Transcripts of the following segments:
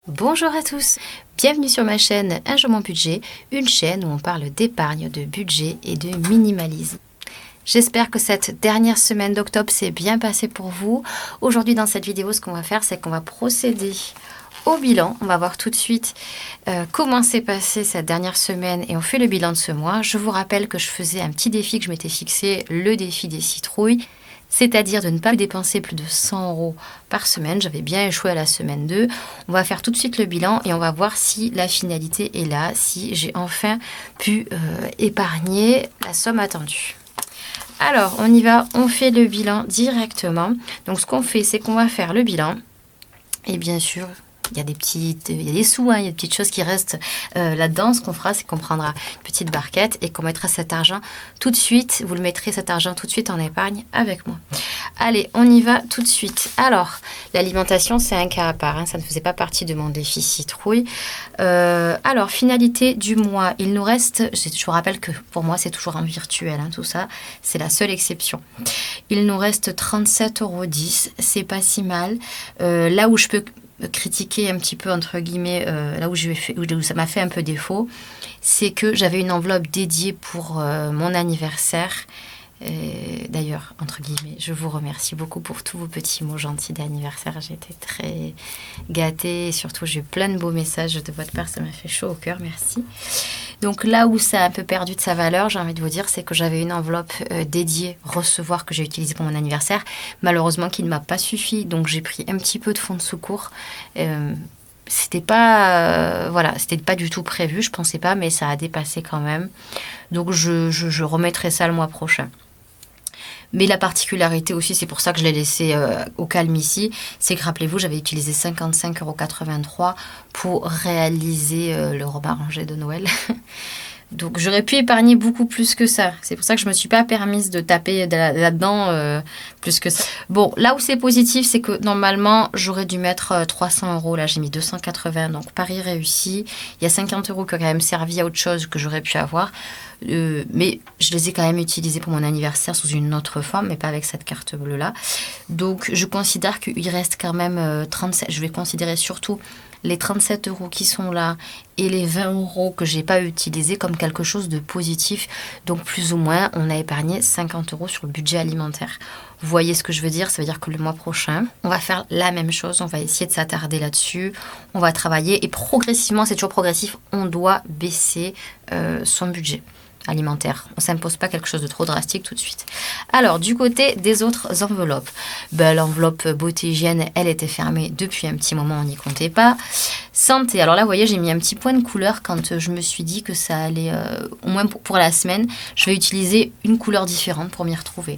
Bonjour à tous, bienvenue sur ma chaîne Un jour mon budget, une chaîne où on parle d'épargne, de budget et de minimalisme. J'espère que cette dernière semaine d'octobre s'est bien passée pour vous. Aujourd'hui dans cette vidéo, ce qu'on va faire, c'est qu'on va procéder au bilan. On va voir tout de suite comment s'est passée cette dernière semaine et on fait le bilan de ce mois. Je vous rappelle que je faisais un petit défi que je m'étais fixé, le défi des citrouilles. C'est-à-dire de ne pas dépenser plus de 100 € par semaine. J'avais bien échoué à la semaine 2. On va faire tout de suite le bilan et on va voir si la finalité est là, si j'ai enfin pu épargner la somme attendue. Alors, on y va, on fait le bilan directement. Donc, ce qu'on fait, c'est qu'on va faire le bilan. Et bien sûr, il y a des sous, il y a des petites choses qui restent là-dedans. Ce qu'on fera, c'est qu'on prendra une petite barquette et qu'on mettra cet argent tout de suite. Vous le mettrez cet argent tout de suite en épargne avec moi. Allez, on y va tout de suite. Alors, l'alimentation, c'est un cas à part. Ça ne faisait pas partie de mon défi citrouille. Alors, finalité du mois. Il nous reste, je vous rappelle que pour moi, c'est toujours en virtuel, tout ça. C'est la seule exception. Il nous reste 37,10 €. C'est pas si mal. Là où je peux critiquer un petit peu entre guillemets là où ça m'a fait un peu défaut, c'est que j'avais une enveloppe dédiée pour mon anniversaire. D'ailleurs, entre guillemets, je vous remercie beaucoup pour tous vos petits mots gentils d'anniversaire. J'ai été très gâtée et surtout j'ai eu plein de beaux messages de votre part, ça m'a fait chaud au cœur, merci. Donc là où ça a un peu perdu de sa valeur, j'ai envie de vous dire, c'est que j'avais une enveloppe dédiée recevoir que j'ai utilisée pour mon anniversaire, malheureusement qui ne m'a pas suffi, donc j'ai pris un petit peu de fonds de secours. C'était pas c'était pas du tout prévu, je pensais pas, mais ça a dépassé quand même. Donc je remettrai ça le mois prochain. Mais la particularité aussi, c'est pour ça que je l'ai laissé au calme ici, c'est que rappelez-vous, j'avais utilisé 55,83 € pour réaliser le repas rangé de Noël. Donc j'aurais pu épargner beaucoup plus que ça. C'est pour ça que je ne me suis pas permise de taper là-dedans plus que ça. Bon, là où c'est positif, c'est que normalement, j'aurais dû mettre 300 €. Là, j'ai mis 280, donc pari réussi. Il y a 50 € qui ont quand même servi à autre chose que j'aurais pu avoir. Mais je les ai quand même utilisés pour mon anniversaire sous une autre forme, mais pas avec cette carte bleue-là. Donc je considère qu'il reste quand même 37. Je vais considérer surtout les 37 € qui sont là et les 20 € que j'ai pas utilisés comme quelque chose de positif. Donc plus ou moins, on a épargné 50 € sur le budget alimentaire. Vous voyez ce que je veux dire? Ça veut dire que le mois prochain, on va faire la même chose. On va essayer de s'attarder là-dessus. On va travailler et progressivement, c'est toujours progressif, on doit baisser son budget alimentaire. On ne s'impose pas quelque chose de trop drastique tout de suite. Alors, du côté des autres enveloppes, l'enveloppe beauté hygiène, elle était fermée depuis un petit moment, on n'y comptait pas. Santé, alors là, vous voyez, j'ai mis un petit point de couleur quand je me suis dit que ça allait, au moins pour la semaine, je vais utiliser une couleur différente pour m'y retrouver.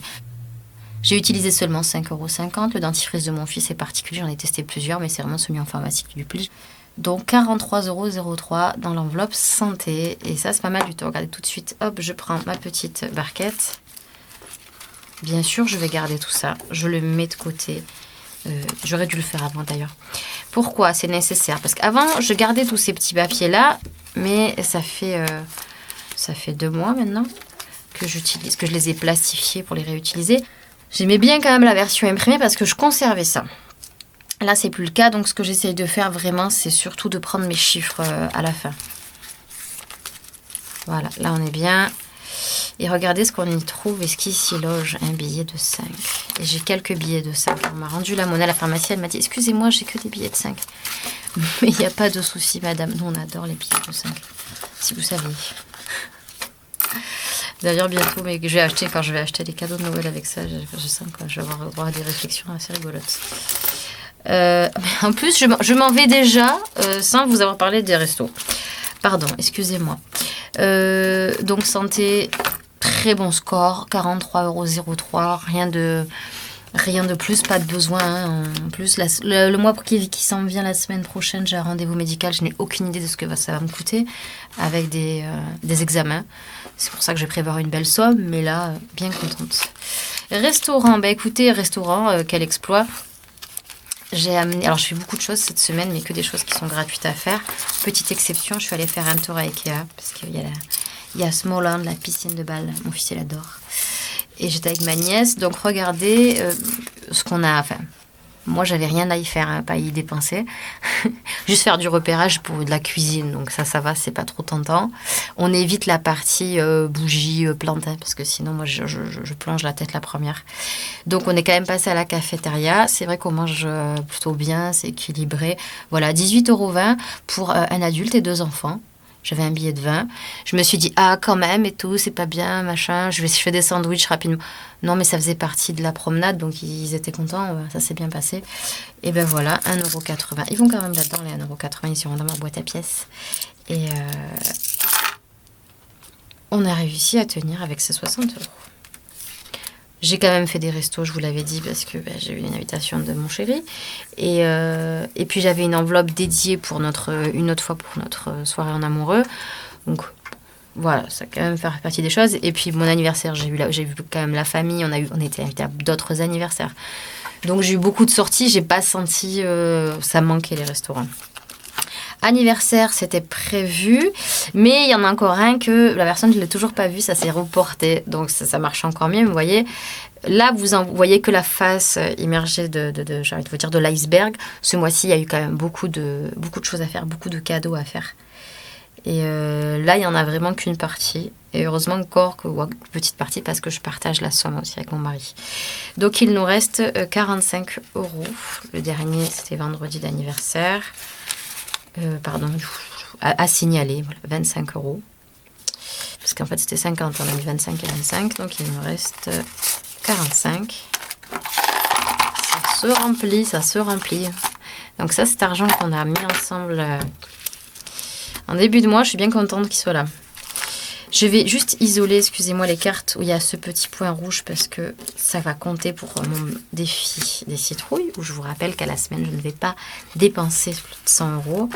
J'ai utilisé seulement 5,50 €. Le dentifrice de mon fils est particulier, j'en ai testé plusieurs, mais c'est vraiment celui en pharmacie qui du plus. Donc 43,03 € dans l'enveloppe santé. Et ça, c'est pas mal du tout. Regardez tout de suite. Hop, je prends ma petite barquette. Bien sûr, je vais garder tout ça. Je le mets de côté. J'aurais dû le faire avant d'ailleurs. Pourquoi? C'est nécessaire. Parce qu'avant, je gardais tous ces petits papiers-là. Mais ça fait 2 mois maintenant que j'utilise, que je les ai plastifiés pour les réutiliser. J'aimais bien quand même la version imprimée parce que je conservais ça. Là, c'est plus le cas, donc ce que j'essaye de faire vraiment, c'est surtout de prendre mes chiffres à la fin. Voilà, là on est bien. Et regardez ce qu'on y trouve. Est-ce qu'ici loge un billet de 5? Et j'ai quelques billets de 5. On m'a rendu la monnaie à la pharmacie, elle m'a dit « Excusez-moi, j'ai que des billets de 5. » Mais il n'y a pas de souci, madame. Nous, on adore les billets de 5. Si vous saviez. D'ailleurs, bientôt, mais quand je vais acheter des cadeaux de Noël avec ça, je sens que je vais avoir droit à des réflexions assez rigolotes. En plus, je m'en vais déjà sans vous avoir parlé des restos. Pardon, excusez-moi. Donc, santé, très bon score, 43,03 €. Rien de plus, pas de besoin. En plus, le mois qui s'en vient la semaine prochaine, j'ai un rendez-vous médical. Je n'ai aucune idée de ce que ça va me coûter avec des examens. C'est pour ça que je vais prévoir une belle somme, mais là, bien contente. Restaurant, écoutez, quel exploit. Alors je fais beaucoup de choses cette semaine, mais que des choses qui sont gratuites à faire. Petite exception, je suis allée faire un tour à Ikea, parce qu'il y a Småland, la piscine de Bâle, mon fils il adore. Et j'étais avec ma nièce, donc regardez ce qu'on a, Moi, j'avais rien à y faire, hein, pas à y dépenser. Juste faire du repérage pour de la cuisine. Donc ça va, c'est pas trop tentant. On évite la partie bougie, plante, hein, parce que sinon, moi, je plonge la tête la première. Donc on est quand même passé à la cafétéria. C'est vrai qu'on mange plutôt bien, c'est équilibré. Voilà, 18,20 € pour un adulte et 2 enfants. J'avais un billet de 20. Je me suis dit, ah, quand même, et tout, c'est pas bien, machin. Je fais des sandwichs rapidement. Non, mais ça faisait partie de la promenade, donc ils étaient contents. Ça s'est bien passé. Et ben voilà, 1,80 €. Ils vont quand même là-dedans, les 1,80 €. Ils seront dans ma boîte à pièces. Et on a réussi à tenir avec ces 60 €. J'ai quand même fait des restos, je vous l'avais dit, parce que j'ai eu une invitation de mon chéri. Et puis j'avais une enveloppe dédiée pour une autre fois pour notre soirée en amoureux. Donc voilà, ça a quand même fait partie des choses. Et puis mon anniversaire, j'ai vu quand même la famille, on était invités à d'autres anniversaires. Donc j'ai eu beaucoup de sorties, j'ai pas senti ça manquait les restaurants. Anniversaire, c'était prévu, mais il y en a encore un que la personne, je ne l'ai toujours pas vu, ça s'est reporté, donc ça marche encore mieux, vous voyez. Là, vous voyez que la face immergée j'ai envie de vous dire, de l'iceberg. Ce mois-ci, il y a eu quand même beaucoup de choses à faire, beaucoup de cadeaux à faire. Et là, il n'y en a vraiment qu'une partie. Et heureusement encore une petite partie parce que je partage la somme aussi avec mon mari. Donc, il nous reste 45 €. Le dernier, c'était vendredi d'anniversaire. À signaler, voilà, 25 €. Parce qu'en fait, c'était 50, on a mis 25 et 25, donc il me reste 45. Ça se remplit. Donc ça, cet argent qu'on a mis ensemble en début de mois, je suis bien contente qu'il soit là. Je vais juste isoler, excusez-moi, les cartes où il y a ce petit point rouge parce que ça va compter pour mon défi des citrouilles, où je vous rappelle qu'à la semaine, je ne vais pas dépenser plus de 100 €.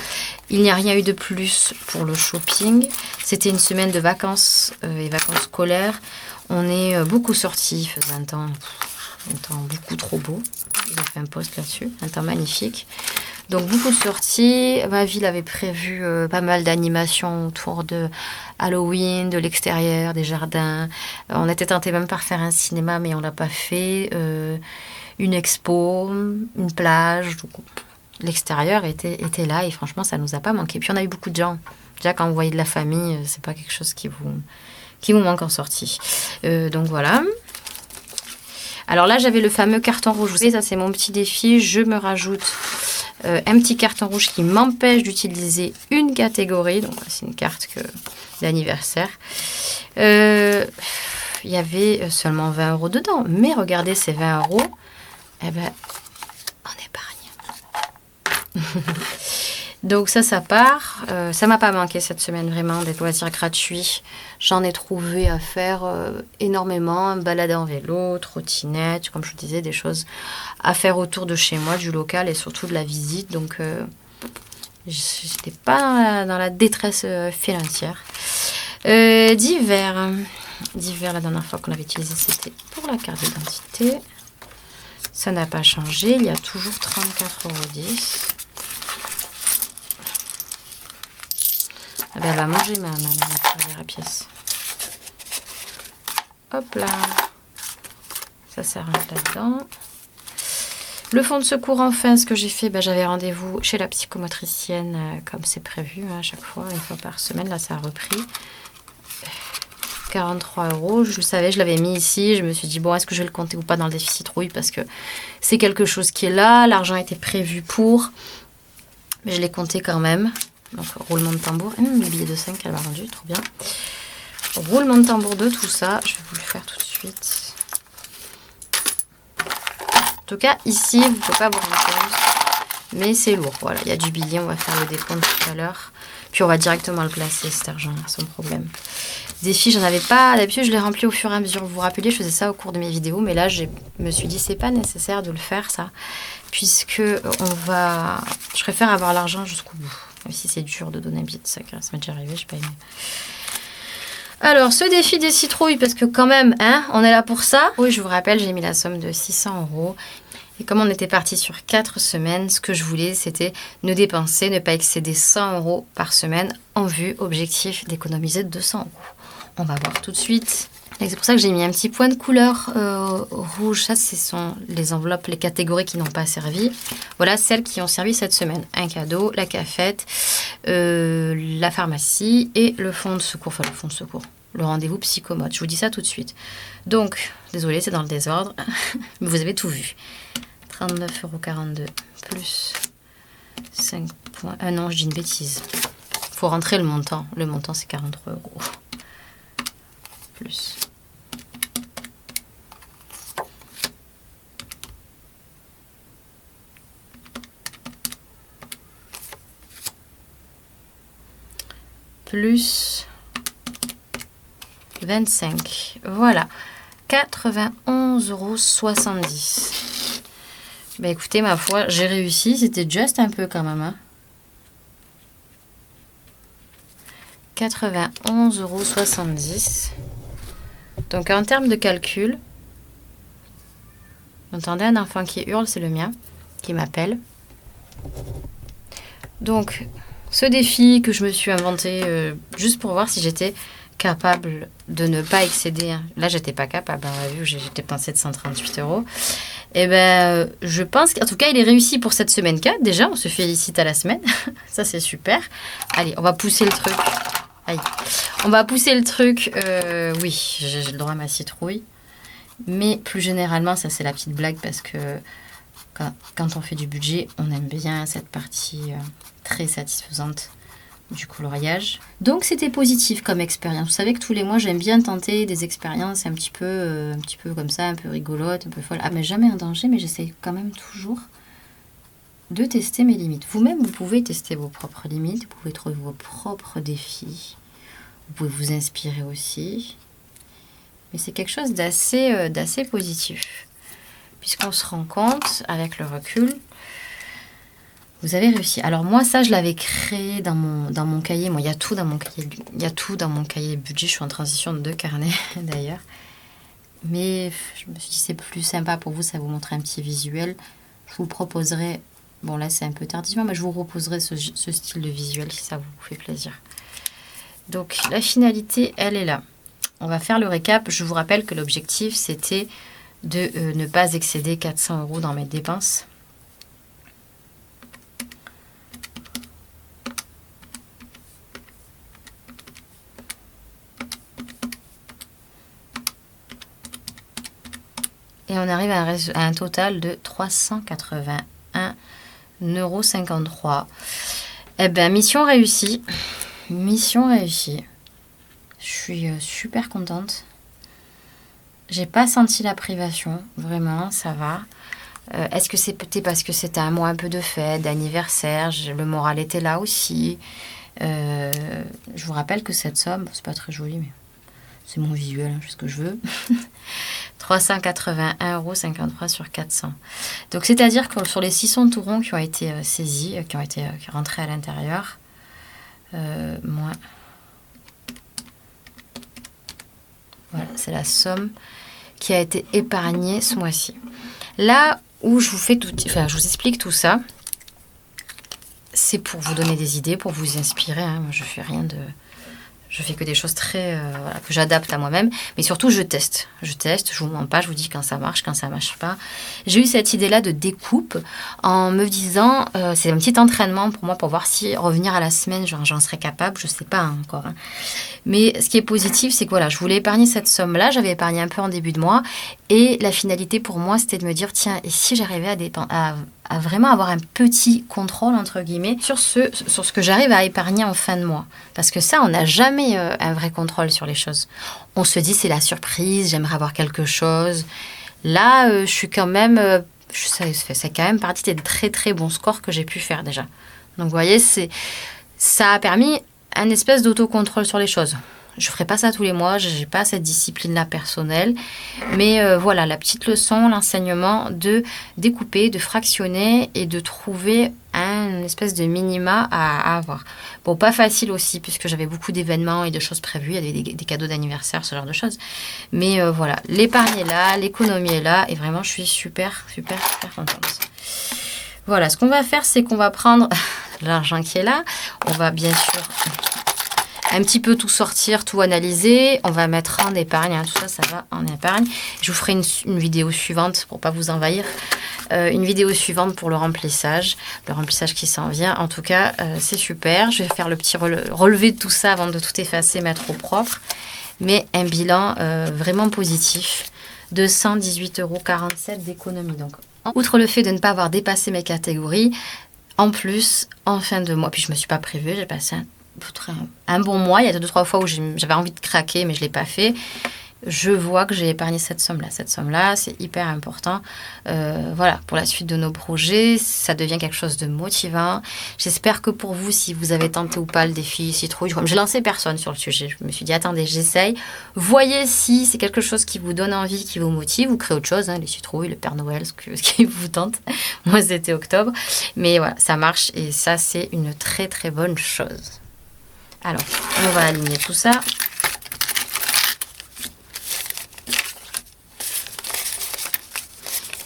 Il n'y a rien eu de plus pour le shopping. C'était une semaine de vacances et vacances scolaires. On est beaucoup sortis, il faisait un temps beaucoup trop beau. J'ai fait un post là-dessus, un temps magnifique. Donc beaucoup de sorties. Ma ville avait prévu pas mal d'animations autour de Halloween, de l'extérieur, des jardins. On était tenté même par faire un cinéma, mais on l'a pas fait. Une expo, une plage. Donc, l'extérieur était là et franchement, ça nous a pas manqué. Puis on a eu beaucoup de gens. Déjà, quand vous voyez de la famille, c'est pas quelque chose qui vous manque en sortie. Donc voilà. Alors là, j'avais le fameux carton rouge. Vous savez, ça c'est mon petit défi. Je me rajoute un petit carton rouge qui m'empêche d'utiliser une catégorie. Donc c'est une carte d'anniversaire. Il y avait seulement 20 € dedans. Mais regardez ces 20 €. Eh ben, on épargne. Donc ça part. Ça m'a pas manqué cette semaine vraiment, des loisirs gratuits. J'en ai trouvé à faire énormément. Balade en vélo, trottinette, comme je vous disais, des choses à faire autour de chez moi, du local et surtout de la visite. Donc j'étais pas dans la détresse financière. Divers, la dernière fois qu'on avait utilisé, c'était pour la carte d'identité. Ça n'a pas changé, il y a toujours 34,10 €. Ah ben, elle va manger ma première pièce. Hop là. Ça rentre là-dedans. Le fonds de secours, enfin, ce que j'ai fait, j'avais rendez-vous chez la psychomotricienne, comme c'est prévu, à chaque fois, une fois par semaine. Là, ça a repris. 43 €. Je le savais, je l'avais mis ici. Je me suis dit, bon, est-ce que je vais le compter ou pas dans le défi citrouille parce que c'est quelque chose qui est là. L'argent était prévu pour. Mais je l'ai compté quand même. Donc, roulement de tambour. Le billet de 5, elle m'a rendu, trop bien. Roulement de tambour de tout ça. Je vais vous le faire tout de suite. En tout cas, ici, vous ne pouvez pas vous rendre compte. Mais c'est lourd. Voilà, il y a du billet. On va faire le décompte tout à l'heure. Puis, on va directement le placer, cet argent, sans problème. Défi, j'en avais pas. D'habitude, je l'ai rempli au fur et à mesure. Vous vous rappelez, je faisais ça au cours de mes vidéos. Mais là, je me suis dit, c'est pas nécessaire de le faire, ça. Puisque je préfère avoir l'argent jusqu'au bout. Même si c'est dur de donner un billet de 5 €. Ça m'est déjà arrivé, j'ai pas aimé. Alors, ce défi des citrouilles, parce que quand même, on est là pour ça. Oui, je vous rappelle, j'ai mis la somme de 600 €. Et comme on était parti sur 4 semaines, ce que je voulais, c'était ne pas excéder 100 € par semaine en vue objectif d'économiser 200 €. On va voir tout de suite. Et c'est pour ça que j'ai mis un petit point de couleur rouge. Ça, ce sont les enveloppes, les catégories qui n'ont pas servi. Voilà celles qui ont servi cette semaine. Un cadeau, la cafette, la pharmacie et le fonds de secours. Enfin, le fonds de secours. Le rendez-vous psychomote. Je vous dis ça tout de suite. Donc, désolée, c'est dans le désordre. Mais vous avez tout vu. 39,42 € plus 5 points. Ah non, je dis une bêtise. Il faut rentrer le montant. Le montant, c'est 43 €. Plus. Plus 25. Voilà. 91,70 €. Bah écoutez, ma foi, j'ai réussi. C'était juste un peu quand même. Hein. 91,70 €. Donc en termes de calcul, vous entendez un enfant qui hurle, c'est le mien, qui m'appelle. Donc ce défi que je me suis inventé juste pour voir si j'étais capable de ne pas excéder. Hein. Là, j'étais pas capable, hein, vu que j'étais dépensé de 138 €. Et ben, je pense qu'en tout cas, il est réussi pour cette semaine 4. Déjà, on se félicite à la semaine. Ça, c'est super. Allez, on va pousser le truc. Aïe. On va pousser le truc. Oui, j'ai le droit à ma citrouille. Mais plus généralement, ça c'est la petite blague parce que quand on fait du budget, on aime bien cette partie très satisfaisante du coloriage. Donc c'était positif comme expérience. Vous savez que tous les mois, j'aime bien tenter des expériences un petit peu comme ça, un peu rigolotes, un peu folles. Ah, mais jamais en danger, mais j'essaie quand même toujours de tester mes limites. Vous-même, vous pouvez tester vos propres limites, vous pouvez trouver vos propres défis, vous pouvez vous inspirer aussi. Mais c'est quelque chose d'assez positif. Puisqu'on se rend compte, avec le recul, vous avez réussi. Alors moi, ça, je l'avais créé dans mon cahier. Moi, il y a tout dans mon cahier. Il y a tout dans mon cahier budget. Je suis en transition de 2 carnets, d'ailleurs. Mais je me suis dit, c'est plus sympa pour vous, ça vous montre un petit visuel. Je vous proposerai... Bon, là, c'est un peu tardivement, mais je vous proposerai ce style de visuel si ça vous fait plaisir. Donc, la finalité, elle est là. On va faire le récap. Je vous rappelle que l'objectif, c'était de ne pas excéder 400 € dans mes dépenses. Et on arrive à un total de 381,53 €. Eh bien, mission réussie. Mission réussie. Je suis super contente. J'ai pas senti la privation, vraiment, ça va. Est-ce que c'est peut-être parce que c'était un mois un peu de fête, d'anniversaire, le moral était là aussi. Je vous rappelle que cette somme, c'est pas très joli, mais c'est mon visuel, hein, je fais ce que je veux. 381,53 € sur 400. Donc c'est-à-dire que sur les 600 tourons qui ont été saisis, qui ont été rentrés à l'intérieur, moins... Voilà, c'est la somme qui a été épargnée ce mois-ci. Là où je vous explique tout ça, c'est pour vous donner des idées, pour vous inspirer. Hein. Moi, je fais que des choses très que j'adapte à moi-même, mais surtout je teste. Je vous mens pas, je vous dis quand ça marche, quand ça marche pas. J'ai eu cette idée-là de découpe en me disant, c'est un petit entraînement pour moi pour voir si revenir à la semaine, j'en serais capable, je sais pas encore. Hein. Mais ce qui est positif, c'est que voilà, je voulais épargner cette somme-là, j'avais épargné un peu en début de mois, et la finalité pour moi, c'était de me dire, tiens, et si j'arrivais à vraiment avoir un petit contrôle, entre guillemets, sur ce que j'arrive à épargner en fin de mois. Parce que ça, on n'a jamais un vrai contrôle sur les choses. On se dit, c'est la surprise, j'aimerais avoir quelque chose. Là, je suis quand même... c'est quand même partie des très très bons scores que j'ai pu faire déjà. Donc vous voyez, ça a permis un espèce d'autocontrôle sur les choses. Je ne ferai pas ça tous les mois, je n'ai pas cette discipline-là personnelle. Mais voilà, la petite leçon, l'enseignement de découper, de fractionner et de trouver une espèce de minima à avoir. Bon, pas facile aussi, puisque j'avais beaucoup d'événements et de choses prévues. Il y avait des cadeaux d'anniversaire, ce genre de choses. Mais voilà, l'épargne est là, l'économie est là. Et vraiment, je suis super contente. Voilà, ce qu'on va faire, c'est qu'on va prendre l'argent qui est là. On va bien sûr un petit peu tout sortir, tout analyser. On va mettre en épargne, hein, tout ça, ça va en épargne. Je vous ferai une vidéo suivante pour pas vous envahir. Une vidéo suivante pour le remplissage qui s'en vient. En tout cas, c'est super. Je vais faire le petit relevé de tout ça avant de tout effacer, mettre au propre. Mais un bilan vraiment positif de 118,47 € d'économie. Donc, outre le fait de ne pas avoir dépassé mes catégories, en plus, en fin de mois, puis je ne me suis pas prévue, j'ai passé un bon mois. Il y a 2-3 fois où j'avais envie de craquer, mais je ne l'ai pas fait. Je vois que j'ai épargné cette somme-là. Cette somme-là, c'est hyper important. Voilà, pour la suite de nos projets, ça devient quelque chose de motivant. J'espère que pour vous, si vous avez tenté ou pas le défi citrouille, comme j'ai lancé personne sur le sujet, je me suis dit, attendez, j'essaye. Voyez si c'est quelque chose qui vous donne envie, qui vous motive, ou créez autre chose, hein, les citrouilles, le Père Noël, ce qui vous tente. Moi, c'était octobre. Mais voilà, ça marche et ça, c'est une très, très bonne chose. Alors, on va aligner tout ça.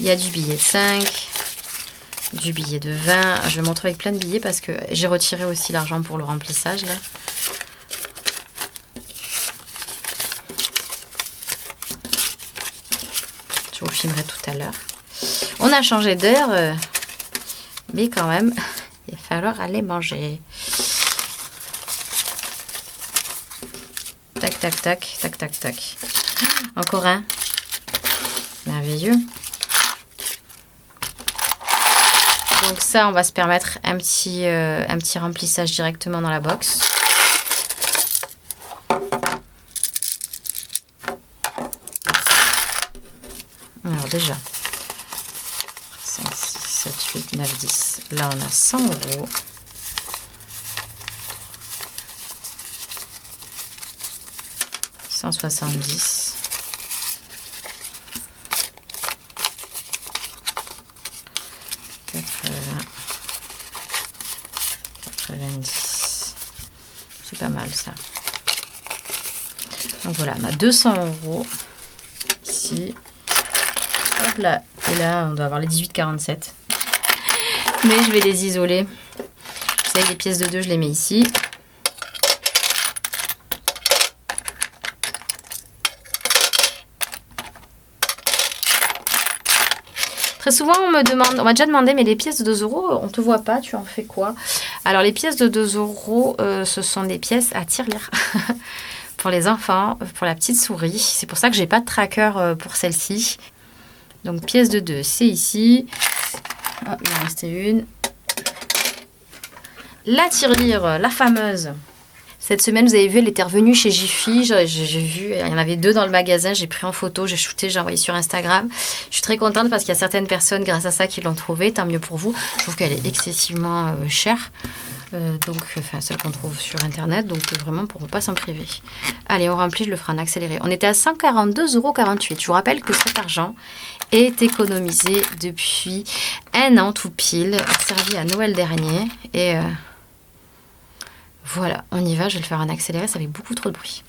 Il y a du billet de 5, du billet de 20. Je vais montrer avec plein de billets parce que j'ai retiré aussi l'argent pour le remplissage là. Je vous filmerai tout à l'heure. On a changé d'heure, mais quand même, il va falloir aller manger. Tac, tac, tac, tac, tac, tac. Encore un. Merveilleux. Donc ça, on va se permettre un petit remplissage directement dans la box. Alors déjà, 5, 6, 7, 8, 9, 10. Là, on a 100 €. $170. 90. C'est pas mal ça. Donc voilà, on a 200 € ici. Hop là. Et là, on doit avoir les 18,47. Mais je vais les isoler. Vous savez, les pièces de 2, je les mets ici. Très souvent, on m'a déjà demandé, mais les pièces de 2 €, on te voit pas, tu en fais quoi? Alors, les pièces de 2 €, ce sont des pièces à tirelire pour les enfants, pour la petite souris. C'est pour ça que j'ai pas de tracker pour celle-ci. Donc, pièce de 2, c'est ici. Oh, il en restait une. La tirelire, la fameuse. Cette semaine, vous avez vu, elle était revenue chez Jiffy. J'ai vu, il y en avait 2 dans le magasin. J'ai pris en photo, j'ai shooté, j'ai envoyé sur Instagram. Je suis très contente parce qu'il y a certaines personnes, grâce à ça, qui l'ont trouvée. Tant mieux pour vous. Je trouve qu'elle est excessivement chère. Enfin, celle qu'on trouve sur Internet. Donc, vraiment, pour ne pas s'en priver. Allez, on remplit, je le ferai en accéléré. On était à 142,48 €. Je vous rappelle que cet argent est économisé depuis 1 an tout pile. Servi à Noël dernier. Et... voilà, on y va, je vais le faire en accéléré, ça fait beaucoup trop de bruit.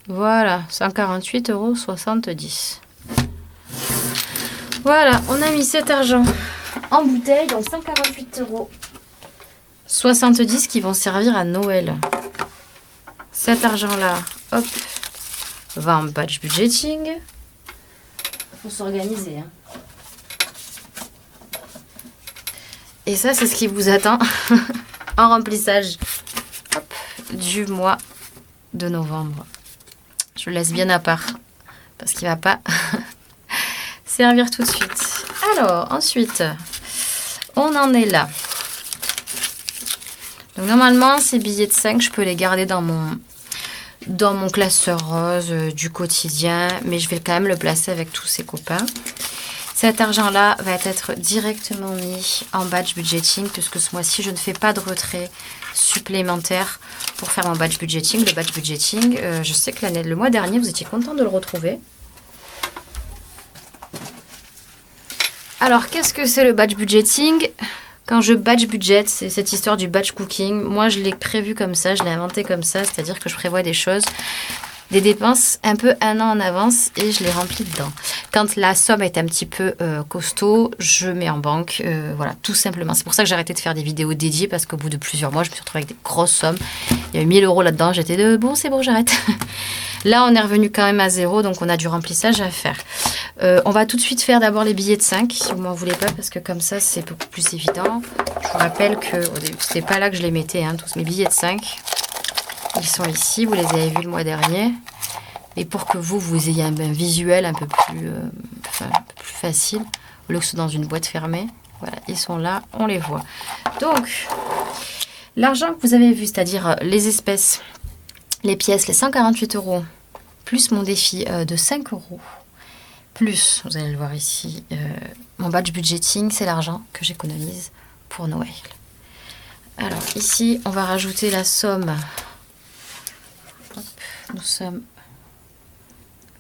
Voilà, 148,70 €. Voilà, on a mis cet argent en bouteille, donc 148,70 € qui vont servir à Noël. Cet argent-là, hop, va en batch budgeting. Faut s'organiser, hein. Et ça, c'est ce qui vous attend en remplissage, hop, du mois de novembre. Je le laisse bien à part parce qu'il ne va pas servir tout de suite. Alors, ensuite, on en est là. Donc, normalement, ces billets de 5, je peux les garder dans mon classeur rose du quotidien, mais je vais quand même le placer avec tous ses copains. Cet argent-là va être directement mis en batch budgeting puisque ce mois-ci, je ne fais pas de retrait supplémentaire pour faire mon batch budgeting. Le batch budgeting, je sais que le mois dernier, vous étiez content de le retrouver. Alors, qu'est-ce que c'est le batch budgeting? Quand je batch budget, c'est cette histoire du batch cooking. Moi, je l'ai prévu comme ça, je l'ai inventé comme ça, c'est-à-dire que je prévois des choses, des dépenses un peu un an en avance et je les remplis dedans. Quand la somme est un petit peu costaud, je mets en banque, voilà, tout simplement. C'est pour ça que j'ai arrêté de faire des vidéos dédiées parce qu'au bout de plusieurs mois, je me suis retrouvée avec des grosses sommes. Il y a eu 1000 € là-dedans, j'étais de bon, c'est bon, j'arrête. Là, on est revenu quand même à 0, donc on a du remplissage à faire. On va tout de suite faire d'abord les billets de 5, si vous m'en voulez pas, parce que comme ça, c'est beaucoup plus évident. Je vous rappelle que c'était pas là que je les mettais, hein, tous mes billets de 5. Ils sont ici, vous les avez vus le mois dernier. Et pour que vous ayez un visuel un peu plus facile, au lieu que ce soit dans une boîte fermée, voilà, ils sont là, on les voit. Donc, l'argent que vous avez vu, c'est-à-dire les espèces, les pièces, les 148 €, plus mon défi de 5 €, plus, vous allez le voir ici, mon batch budgeting, c'est l'argent que j'économise pour Noël. Alors ici, on va rajouter la somme. Hop, nous sommes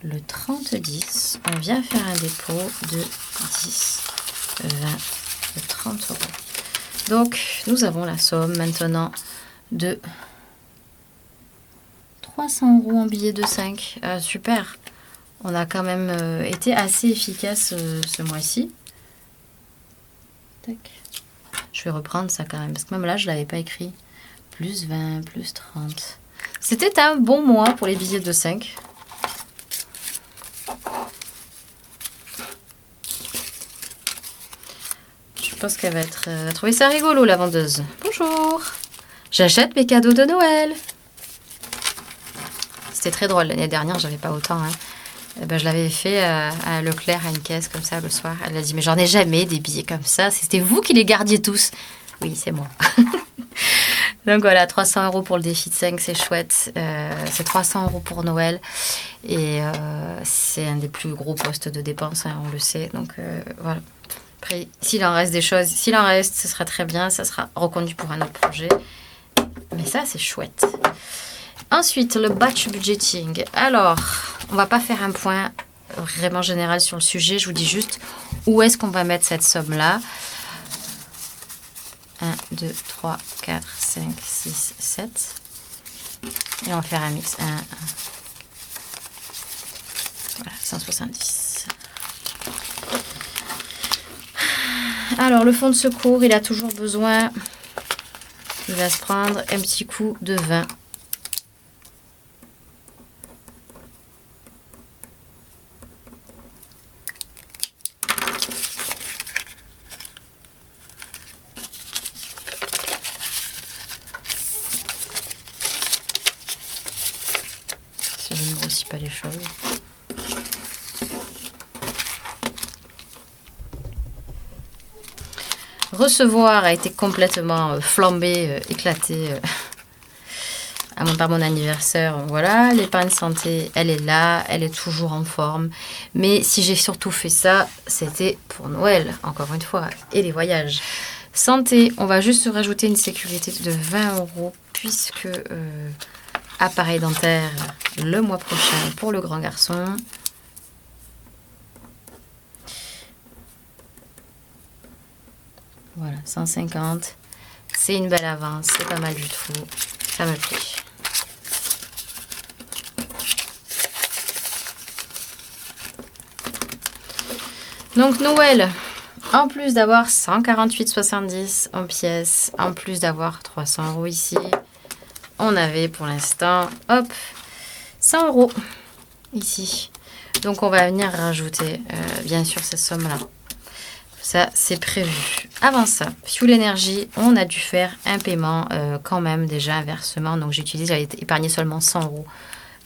le 30-10. On vient faire un dépôt de 10, 20, de 30 €. Donc, nous avons la somme maintenant de 300 € en billets de 5. Super! On a quand même été assez efficace ce mois-ci. Tac. Je vais reprendre ça quand même, parce que même là, je ne l'avais pas écrit. Plus 20, plus 30. C'était un bon mois pour les billets de 5. Je pense qu'elle va trouver ça rigolo, la vendeuse. Bonjour! J'achète mes cadeaux de Noël. C'était très drôle. L'année dernière, j'avais pas autant, hein. Ben, je l'avais fait à Leclerc, à une caisse, comme ça, le soir. Elle a dit, mais j'en ai jamais des billets comme ça. C'était vous qui les gardiez tous. Oui, c'est moi. Donc voilà, 300 € pour le défi de 5, c'est chouette. C'est 300 € pour Noël. Et c'est un des plus gros postes de dépenses, hein, on le sait. Donc voilà. Après, s'il en reste des choses, s'il en reste, ce sera très bien. Ça sera reconduit pour un autre projet. Mais ça, c'est chouette. Ensuite, le batch budgeting. Alors, on va pas faire un point vraiment général sur le sujet. Je vous dis juste où est-ce qu'on va mettre cette somme-là. 1, 2, 3, 4, 5, 6, 7. Et on va faire un mix. 1, 1. Voilà, 170. Alors, le fonds de secours, il a toujours besoin. Il va se prendre un petit coup de 20. Je ne grossis pas les choses. Recevoir a été complètement flambé, éclaté par mon anniversaire. Voilà, l'épargne santé, elle est là, elle est toujours en forme. Mais si j'ai surtout fait ça, c'était pour Noël, encore une fois, et les voyages. Santé, on va juste rajouter une sécurité de 20 € puisque appareil dentaire le mois prochain pour le grand garçon. Voilà, 150. C'est une belle avance, c'est pas mal du tout. Ça me plaît. Donc Noël, en plus d'avoir 148,70 en pièces, en plus d'avoir 300 € ici, on avait pour l'instant, hop, 100 € ici. Donc on va venir rajouter, bien sûr, cette somme-là. Ça, c'est prévu. Avant ça, Fuel Energy, on a dû faire un paiement quand même, déjà un versement. Donc j'avais épargné seulement 100 €.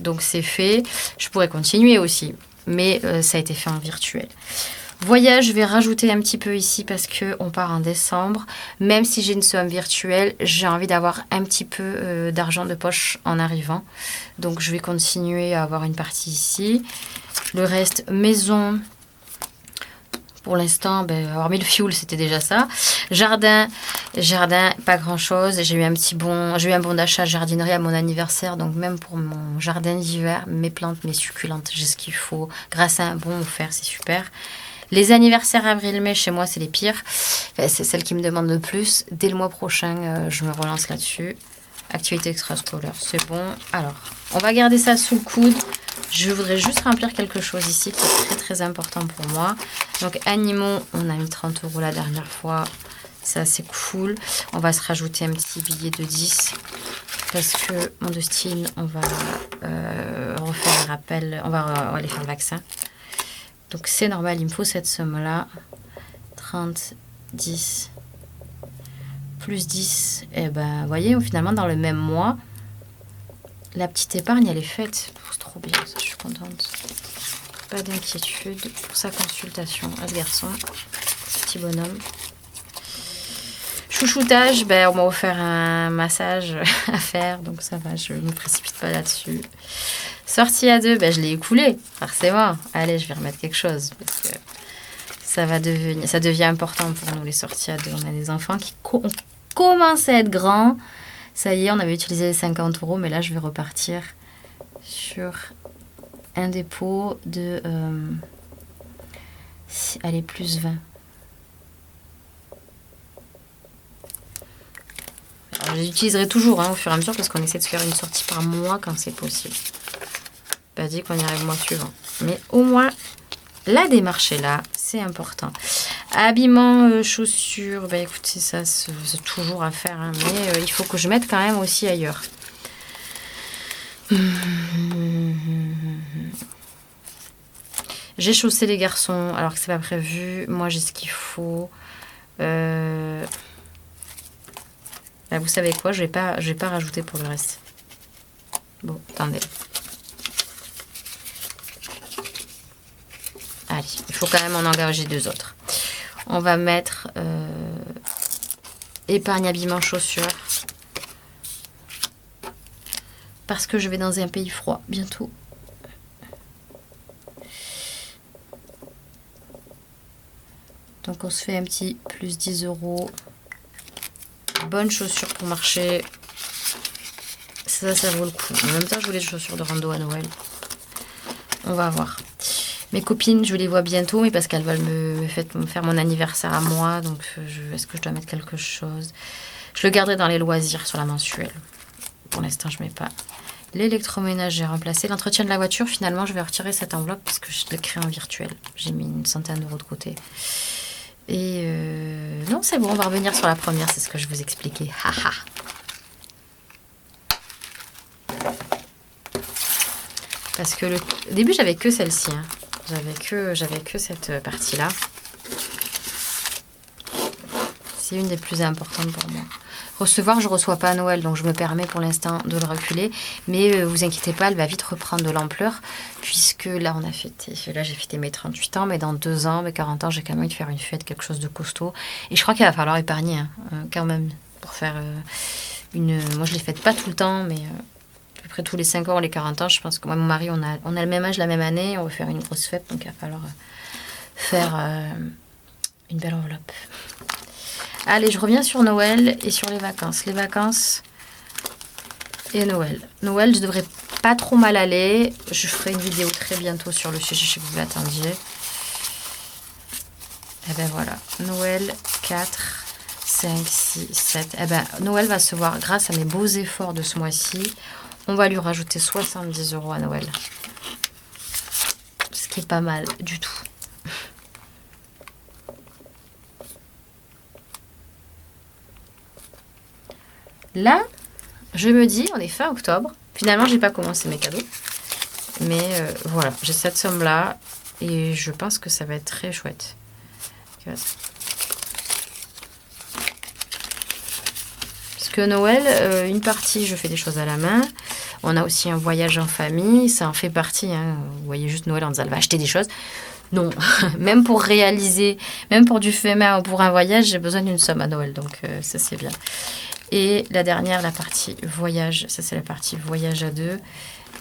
Donc c'est fait. Je pourrais continuer aussi, mais ça a été fait en virtuel. Voyage, je vais rajouter un petit peu ici parce qu'on part en décembre. Même si j'ai une somme virtuelle, j'ai envie d'avoir un petit peu d'argent de poche en arrivant. Donc je vais continuer à avoir une partie ici. Le reste, maison. Pour l'instant, hormis le fuel, c'était déjà ça. Jardin, pas grand-chose. J'ai eu un bon d'achat jardinerie à mon anniversaire. Donc même pour mon jardin d'hiver, mes plantes, mes succulentes, j'ai ce qu'il faut. Grâce à un bon offert, c'est super. Les anniversaires avril-mai, chez moi, c'est les pires. Enfin, c'est celles qui me demandent le plus. Dès le mois prochain, je me relance là-dessus. Activité extrascolaire, c'est bon. Alors, on va garder ça sous le coude. Je voudrais juste remplir quelque chose ici qui est très très important pour moi. Donc, animaux, on a mis 30 € la dernière fois. Ça, c'est cool. On va se rajouter un petit billet de 10. Parce que mon Dustin, on va refaire un rappel. On va aller faire le vaccin. Donc, c'est normal, il me faut cette somme-là. 30, 10, plus 10. Et ben, vous voyez, finalement, dans le même mois, la petite épargne, elle est faite. C'est trop bien, ça, je suis contente. Pas d'inquiétude pour sa consultation à ce garçon, ce petit bonhomme. Chouchoutage, ben, on m'a offert un massage à faire, donc ça va, je ne me précipite pas là-dessus. Sortie à 2, ben, je l'ai écoulé, forcément. Allez, je vais remettre quelque chose, parce que ça devient important pour nous, les sorties à 2. On a des enfants qui commencent à être grands. Ça y est, on avait utilisé les 50 €, mais là, je vais repartir sur un dépôt de... allez, plus 20. Alors, je les utiliserai toujours au fur et à mesure parce qu'on essaie de se faire une sortie par mois quand c'est possible. Pas dit qu'on y arrive le mois suivant. Mais au moins, la démarche est là, c'est important. Habillement, chaussures, bah écoutez, ça c'est toujours à faire, hein, mais il faut que je mette quand même aussi ailleurs. J'ai chaussé les garçons alors que c'est pas prévu. Moi j'ai ce qu'il faut. Bah, vous savez quoi, je vais pas rajouter pour le reste. Bon, attendez. Allez, il faut quand même en engager 2 autres. On va mettre épargne, habillement, chaussures. Parce que je vais dans un pays froid bientôt. Donc on se fait un petit plus 10 €. Bonnes chaussures pour marcher. Ça vaut le coup. En même temps, je voulais des chaussures de rando à Noël. On va voir. Mes copines, je les vois bientôt, mais parce qu'elles veulent me faire mon anniversaire à moi. Donc, est-ce que je dois mettre quelque chose? Je le garderai dans les loisirs sur la mensuelle. Pour l'instant, je ne mets pas. L'électroménage, j'ai remplacé. L'entretien de la voiture, finalement, je vais retirer cette enveloppe parce que je le crée en virtuel. J'ai mis une centaine d'euros de côté. Et non, c'est bon, on va revenir sur la première, c'est ce que je vous expliquais. Haha. Parce que au début, j'avais que celle-ci. Hein. J'avais que cette partie-là. C'est une des plus importantes pour moi. Recevoir, je ne reçois pas à Noël, donc je me permets pour l'instant de le reculer. Mais vous inquiétez pas, elle va vite reprendre de l'ampleur. Puisque là, j'ai fêté mes 38 ans, mais dans 2 ans, mes 40 ans, j'ai quand même envie de faire une fête, quelque chose de costaud. Et je crois qu'il va falloir épargner, hein, quand même, pour faire Moi, je ne les fête pas tout le temps, mais à peu près tous les 5 ans, les 40 ans, je pense que moi et mon mari, on a le même âge, la même année, on veut faire une grosse fête, donc il va falloir faire une belle enveloppe. Allez, je reviens sur Noël et sur les vacances. Les vacances et Noël. Noël, je devrais pas trop mal aller. Je ferai une vidéo très bientôt sur le sujet, je sais que vous l'attendiez. Et ben voilà, Noël 4, 5, 6, 7. Et ben Noël va se voir grâce à mes beaux efforts de ce mois-ci. On va lui rajouter 70 € à Noël. Ce qui est pas mal du tout. Là, je me dis, on est fin octobre. Finalement, j'ai pas commencé mes cadeaux. Mais voilà, j'ai cette somme-là. Et je pense que ça va être très chouette. Parce que Noël, une partie, je fais des choses à la main. On a aussi un voyage en famille. Ça en fait partie. Hein. Vous voyez juste Noël en disant, elle va acheter des choses. Non, même pour réaliser, même pour du fait main ou pour un voyage, j'ai besoin d'une somme à Noël. Donc ça, c'est bien. Et la dernière, la partie voyage, ça c'est la partie voyage à 2.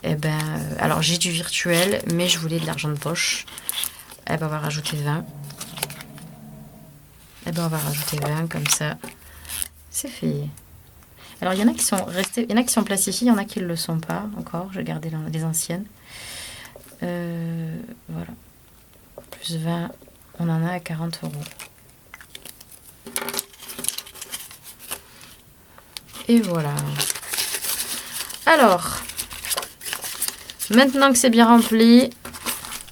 Eh ben, alors j'ai du virtuel, mais je voulais de l'argent de poche. Eh ben, on va rajouter 20. Eh ben, on va rajouter 20 comme ça. C'est fait. Alors, il y en a qui sont restés, il y en a qui sont plastifiés, il y en a qui ne le sont pas encore. Je vais garder les anciennes. Voilà. Plus 20, on en a à 40 €. Et voilà. Alors, maintenant que c'est bien rempli,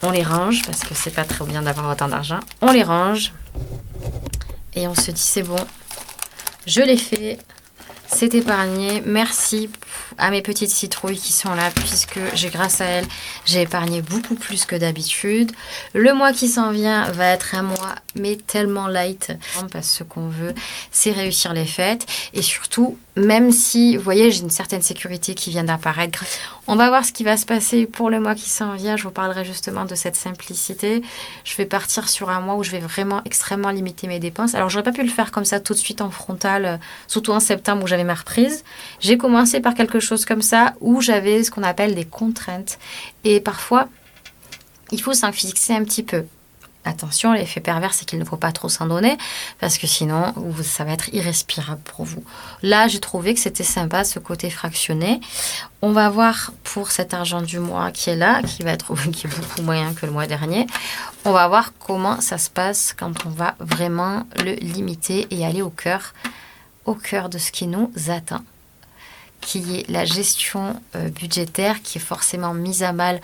on les range parce que c'est pas très bien d'avoir autant d'argent. On les range et on se dit c'est bon, je l'ai fait, c'est épargné. Merci à mes petites citrouilles qui sont là puisque grâce à elles, j'ai épargné beaucoup plus que d'habitude. Le mois qui s'en vient va être un mois mais tellement light parce que ce qu'on veut, c'est réussir les fêtes et surtout, même si, vous voyez, j'ai une certaine sécurité qui vient d'apparaître. On va voir ce qui va se passer pour le mois qui s'en vient. Je vous parlerai justement de cette simplicité. Je vais partir sur un mois où je vais vraiment extrêmement limiter mes dépenses. Alors, j'aurais pas pu le faire comme ça tout de suite en frontal, surtout en septembre où j'avais ma reprise. J'ai commencé par quelque chose comme ça où j'avais ce qu'on appelle des contraintes. Et parfois, il faut s'en fixer un petit peu. Attention, l'effet pervers, c'est qu'il ne faut pas trop s'en donner parce que sinon, ça va être irrespirable pour vous. Là, j'ai trouvé que c'était sympa, ce côté fractionné. On va voir pour cet argent du mois qui est là, qui est beaucoup moyen que le mois dernier. On va voir comment ça se passe quand on va vraiment le limiter et aller au cœur de ce qui nous atteint, qui est la gestion budgétaire qui est forcément mise à mal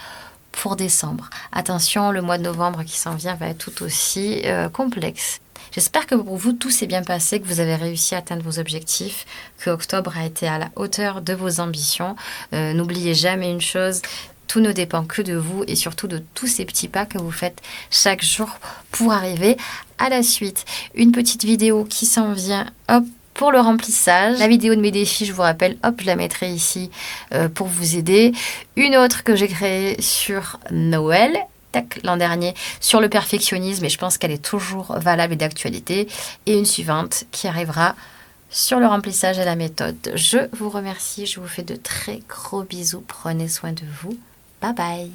pour décembre. Attention, le mois de novembre qui s'en vient va être tout aussi complexe. J'espère que pour vous, tout s'est bien passé, que vous avez réussi à atteindre vos objectifs, que octobre a été à la hauteur de vos ambitions. N'oubliez jamais une chose, tout ne dépend que de vous et surtout de tous ces petits pas que vous faites chaque jour pour arriver à la suite. Une petite vidéo qui s'en vient, hop, pour le remplissage. La vidéo de mes défis, je vous rappelle, hop, je la mettrai ici pour vous aider. Une autre que j'ai créée sur Noël, l'an dernier, sur le perfectionnisme, et je pense qu'elle est toujours valable et d'actualité. Et une suivante qui arrivera sur le remplissage et la méthode. Je vous remercie, je vous fais de très gros bisous. Prenez soin de vous. Bye bye.